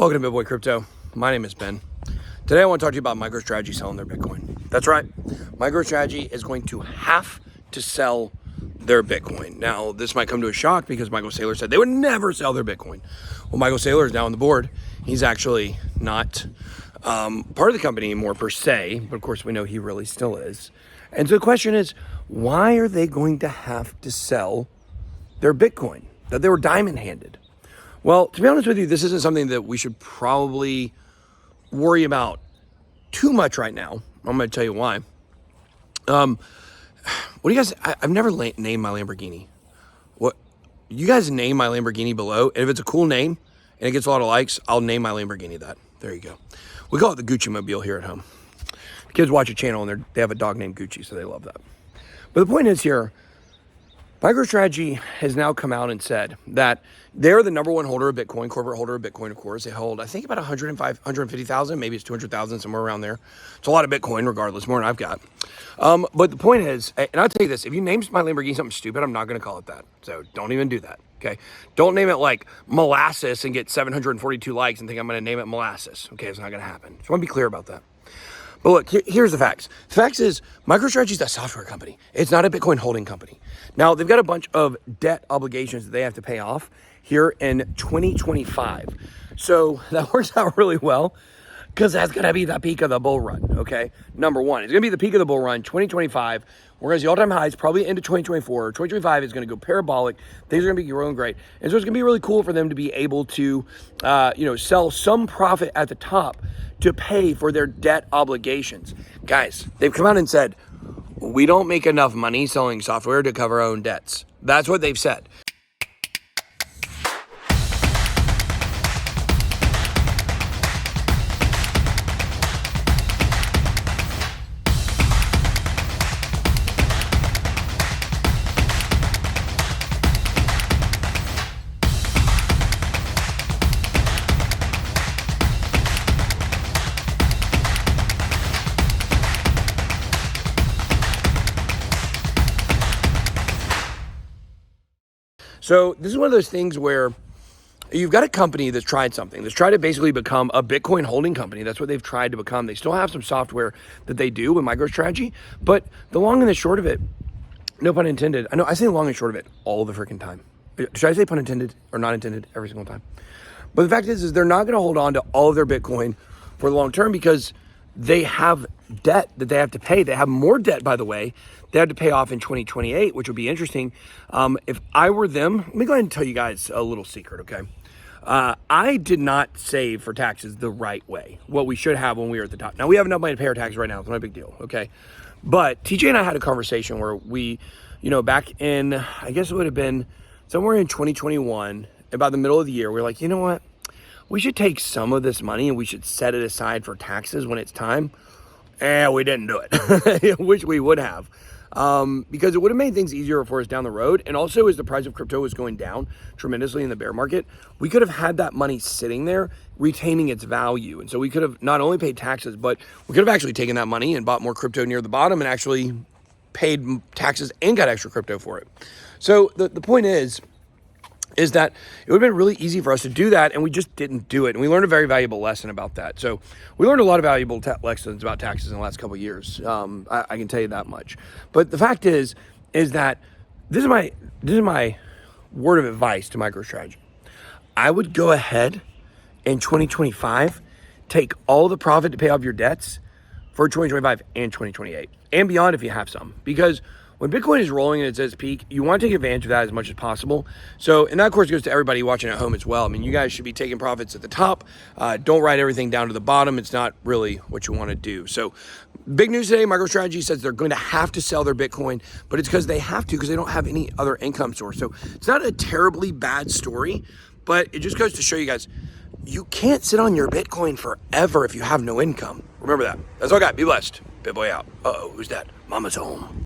Welcome to BitBoy Crypto. My name is Ben. Today I want to talk to you about Microstrategy selling their Bitcoin. That's right. Microstrategy is going to have to sell their Bitcoin. Now, this might come to a shock because Michael Saylor said they would never sell their Bitcoin. Well, Michael Saylor is now on the board. He's actually not part of the company anymore per se, but of course we know he really still is. And so the question is, why are they going to have to sell their Bitcoin that they were diamond-handed? Well, to be honest with you, this isn't something that we should probably worry about too much right now. I'm going to tell you why. What do you guys, I've never named my Lamborghini. What, you guys name my Lamborghini below, and if it's a cool name and it gets a lot of likes, I'll name my Lamborghini that. There you go. We call it the Gucci Mobile here at home. The kids watch a channel and they have a dog named Gucci, so they love that. But the point is here, Microstrategy has now come out and said that they're the number one holder of Bitcoin, corporate holder of Bitcoin, of course. They hold, I think, about 150,000, maybe it's 200,000, somewhere around there. It's a lot of Bitcoin, regardless, more than I've got. But the point is, and I'll tell you this, if you name my Lamborghini something stupid, I'm not going to call it that. So don't even do that, okay? Don't name it like Molasses and get 742 likes and think I'm going to name it Molasses. Okay, it's not going to happen. Just want to be clear about that. But look, here's the facts. The facts is Microstrategy is a software company. It's not a Bitcoin holding company. Now, they've got a bunch of debt obligations that they have to pay off here in 2025. So that works out really well because that's going to be the peak of the bull run, okay? Number one, it's going to be the peak of the bull run, 2025. We're going to see all-time highs probably into 2024. 2025 is going to go parabolic. Things are going to be growing great. And so it's going to be really cool for them to be able to, sell some profit at the top to pay for their debt obligations. Guys, they've come out and said, we don't make enough money selling software to cover our own debts. That's what they've said. So this is one of those things where you've got a company that's tried something, that's tried to basically become a Bitcoin holding company. That's what they've tried to become. They still have some software that they do with MicroStrategy, but the long and the short of it, no pun intended. I know I say the long and short of it all the freaking time. Should I say pun intended or not intended every single time? But the fact is they're not going to hold on to all of their Bitcoin for the long term because they have debt that they have to pay. They have more debt, by the way, they have to pay off in 2028, which would be interesting. If I were them, let me go ahead and tell you guys a little secret, okay? I did not save for taxes the right way, what we should have when we were at the top. Now, we have enough money to pay our taxes right now. It's not a big deal, okay? But TJ and I had a conversation where we, back in, I guess it would have been somewhere in 2021, about the middle of the year, we were like, you know what? We should take some of this money and we should set it aside for taxes when it's time. And we didn't do it. I wish we would have. Because it would have made things easier for us down the road. And also, as the price of crypto was going down tremendously in the bear market, we could have had that money sitting there, retaining its value. And so we could have not only paid taxes, but we could have actually taken that money and bought more crypto near the bottom and actually paid taxes and got extra crypto for it. So the point is that it would have been really easy for us to do that, and we just didn't do it. And we learned a very valuable lesson about that. So we learned a lot of valuable lessons about taxes in the last couple of years. I can tell you that much. But the fact is that this is my word of advice to MicroStrategy. I would go ahead in 2025, take all the profit to pay off your debts for 2025 and 2028 and beyond if you have some, because when Bitcoin is rolling and it's at its peak, you want to take advantage of that as much as possible. So, and that of course goes to everybody watching at home as well. I mean, you guys should be taking profits at the top. Don't write everything down to the bottom. It's not really what you want to do. So big news today, MicroStrategy says they're going to have to sell their Bitcoin, but it's because they have to, because they don't have any other income source. So it's not a terribly bad story, but it just goes to show you guys, you can't sit on your Bitcoin forever if you have no income. Remember that. That's all I got. Be blessed. BitBoy out. Uh-oh, who's that? Mama's home.